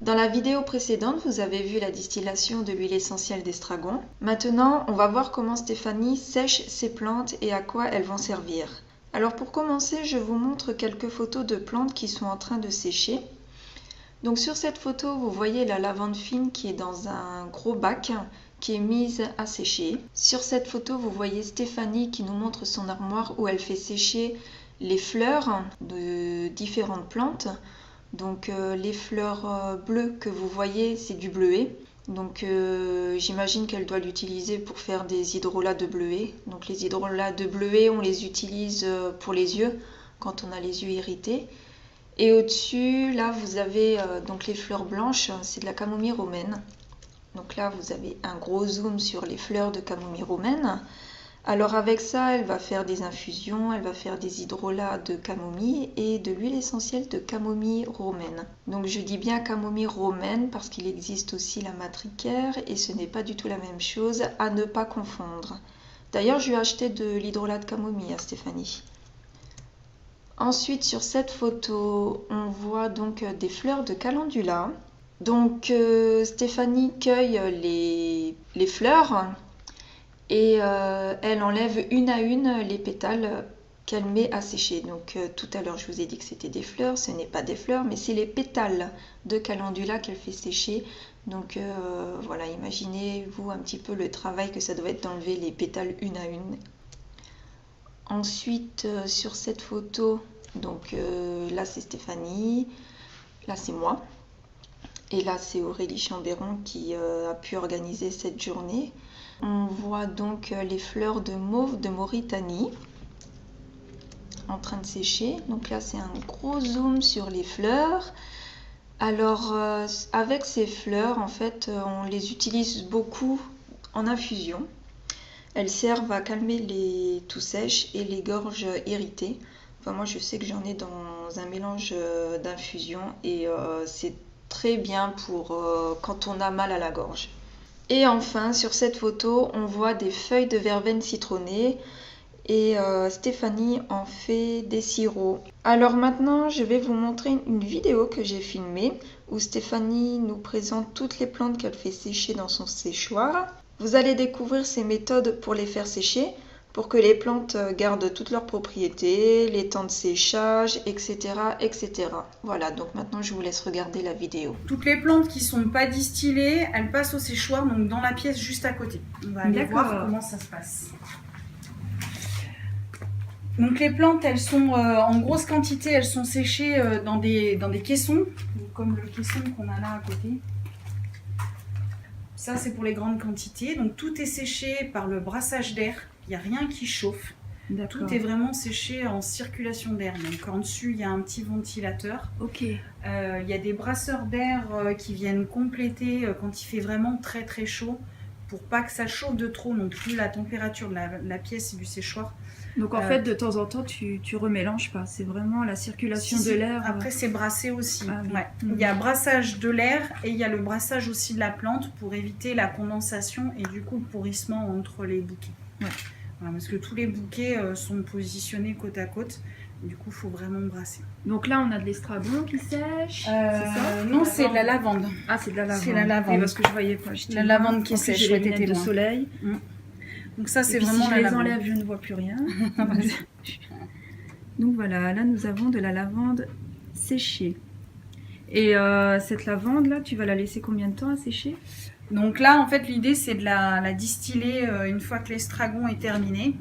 Dans la vidéo précédente, vous avez vu la distillation de l'huile essentielle d'estragon. Maintenant, on va voir comment Stéphanie sèche ses plantes et à quoi elles vont servir. Alors pour commencer, je vous montre quelques photos de plantes qui sont en train de sécher. Donc sur cette photo, vous voyez la lavande fine qui est dans un gros bac qui est mise à sécher. Sur cette photo, vous voyez Stéphanie qui nous montre son armoire où elle fait sécher les fleurs de différentes plantes. Donc les fleurs bleues que vous voyez, c'est du bleuet. Donc j'imagine qu'elle doit l'utiliser pour faire des hydrolats de bleuet. Donc les hydrolats de bleuet, on les utilise pour les yeux, quand on a les yeux irrités. Et au-dessus, là, vous avez donc les fleurs blanches, c'est de la camomille romaine. Donc là, vous avez un gros zoom sur les fleurs de camomille romaine. Alors avec ça, elle va faire des infusions, elle va faire des hydrolats de camomille et de l'huile essentielle de camomille romaine. Donc je dis bien camomille romaine parce qu'il existe aussi la matricaire et ce n'est pas du tout la même chose, à ne pas confondre. D'ailleurs, je lui ai acheté de l'hydrolat de camomille à Stéphanie. Ensuite, sur cette photo, on voit donc des fleurs de calendula. Donc Stéphanie cueille les fleurs. Et elle enlève une à une les pétales qu'elle met à sécher. Donc tout à l'heure je vous ai dit que c'était des fleurs, ce n'est pas des fleurs, mais c'est les pétales de calendula qu'elle fait sécher. Donc voilà, imaginez-vous un petit peu le travail que ça doit être d'enlever les pétales une à une. Ensuite sur cette photo, donc là c'est Stéphanie, là c'est moi. Et là c'est Aurélie Chambéron qui a pu organiser cette journée. On voit donc les fleurs de mauve de Mauritanie en train de sécher. Donc là, c'est un gros zoom sur les fleurs. Alors, avec ces fleurs, en fait, on les utilise beaucoup en infusion. Elles servent à calmer les toux sèches et les gorges irritées. Enfin, moi, je sais que j'en ai dans un mélange d'infusion et c'est très bien pour quand on a mal à la gorge. Et enfin, sur cette photo, on voit des feuilles de verveine citronnée et Stéphanie en fait des sirops. Alors maintenant, je vais vous montrer une vidéo que j'ai filmée où Stéphanie nous présente toutes les plantes qu'elle fait sécher dans son séchoir. Vous allez découvrir ses méthodes pour les faire sécher, pour que les plantes gardent toutes leurs propriétés, les temps de séchage, etc., etc. Voilà, donc maintenant je vous laisse regarder la vidéo. Toutes les plantes qui ne sont pas distillées, elles passent au séchoir, donc dans la pièce juste à côté. On va aller voir comment ça se passe. Donc les plantes, elles sont en grosse quantité, elles sont séchées dans des caissons, comme le caisson qu'on a là à côté. Ça, c'est pour les grandes quantités. Donc tout est séché par le brassage d'air. Il n'y a rien qui chauffe. Tout est vraiment séché en circulation d'air. Donc en dessus, il y a un petit ventilateur. Ok. Il y a des brasseurs d'air qui viennent compléter quand il fait vraiment très très chaud, pour pas que ça chauffe de trop non plus la température de la pièce et du séchoir. Donc en fait, de temps en temps, tu remélanges pas. C'est vraiment la circulation de l'air. Après, c'est brassé aussi. Ah, oui. Ouais. Il y a brassage de l'air et il y a le brassage aussi de la plante pour éviter la condensation et du coup le pourrissement entre les bouquets. Ouais. Voilà, parce que tous les bouquets sont positionnés côte à côte. Du coup, il faut vraiment brasser. Donc là, on a de l'estragon qui sèche. C'est ça? Non, c'est de la lavande. Ah, c'est de la lavande. C'est la lavande. Oui, parce que je voyais pas. La lavande qui sèche. J'ai les lunettes de soleil. Donc ça, c'est et puis, vraiment si je la les lavande. enlève, je ne vois plus rien. Donc voilà, là, nous avons de la lavande séchée. Et cette lavande là, tu vas la laisser combien de temps à sécher? Donc là, en fait, l'idée, c'est de la distiller une fois que l'estragon est terminé.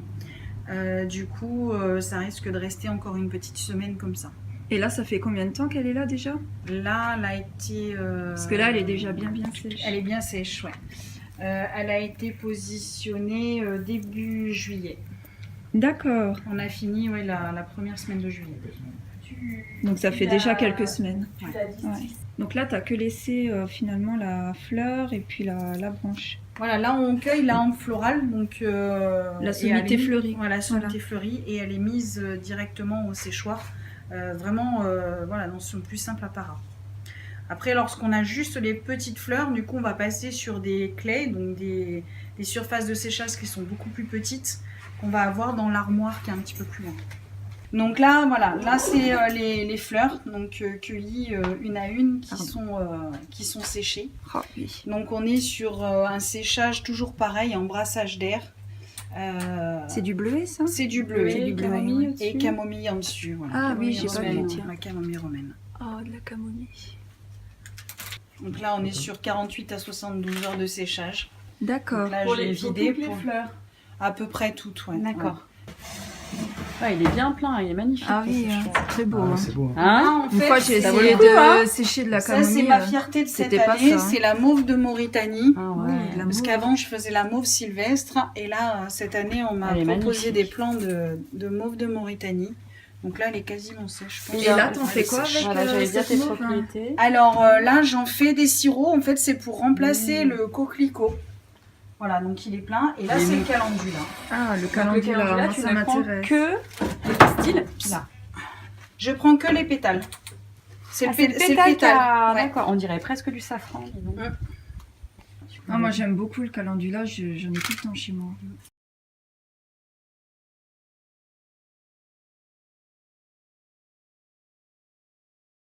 Du coup, ça risque de rester encore une petite semaine comme ça. Et là, ça fait combien de temps qu'elle est là déjà? Là, elle a été... Parce que là, elle est déjà bien sèche. Elle est bien sèche, ouais. Elle a été positionnée début juillet. D'accord. On a fini la première semaine de juillet. Donc ça fait déjà quelques semaines. Ouais. Ouais. Donc là, tu n'as que laissé finalement la fleur et puis la branche. Voilà, là on cueille la hampe florale, donc la sommité fleurie. Voilà, la sommité fleurie, et elle est mise directement au séchoir, vraiment voilà, dans son plus simple apparat. Après, lorsqu'on a juste les petites fleurs, du coup on va passer sur des clays, donc des surfaces de séchage qui sont beaucoup plus petites, qu'on va avoir dans l'armoire qui est un petit peu plus loin. Donc là, voilà, là c'est les fleurs, donc cueillies une à une qui sont séchées. Oh, oui. Donc on est sur un séchage toujours pareil, en brassage d'air. C'est du bleuet, ça? C'est du bleuet, C'est du bleuet, camomille ouais. et camomille en dessus. Voilà. Ah oui, Camomille j'ai pas vu, romaine, tiens. la camomille romaine. Oh, de la camomille. Donc là, on est sur 48 à 72 heures de séchage. D'accord. Donc là, Pour je vais les vider les pour fleurs. à peu près toutes. Ouais. D'accord. Ouais, il est bien plein, il est magnifique. Ah oui, ce séchoir. c'est très beau. Ah, hein. c'est beau. Hein Là, en Une fait, fois, j'ai ça vaut essayé le coup, hein. de sécher de la ça, camomille. c'est ma fierté de cette c'était pas année. ça, hein. C'est la mauve de Mauritanie. Ah Oui, ouais. la Parce mauve. qu'avant, je faisais la mauve sylvestre. Et là, cette année, on m'a Elle est proposé magnifique. des plants de mauve de Mauritanie. Donc là, elle est quasiment sèche. Je pense. Et là, Elle t'en est fais quoi sèche. avec Voilà, j'allais dire cette tes mauve, hein. propriétés. Alors là, j'en fais des sirops. En fait, c'est pour remplacer le coquelicot. Voilà, donc il est plein. Et là, Il est c'est le mis. calendula. Ah, le Le calendula, calendula, moi, tu ça ne prends m'intéresse. que le pistil. Là. Je prends que les pétales. C'est Ah, le, c'est pé- le c'est le pétale. pétale. Ouais. D'accord, on dirait presque du safran. dis donc. Mm. Ah, moi, j'aime beaucoup le calendula, j'en ai tout le temps chez moi.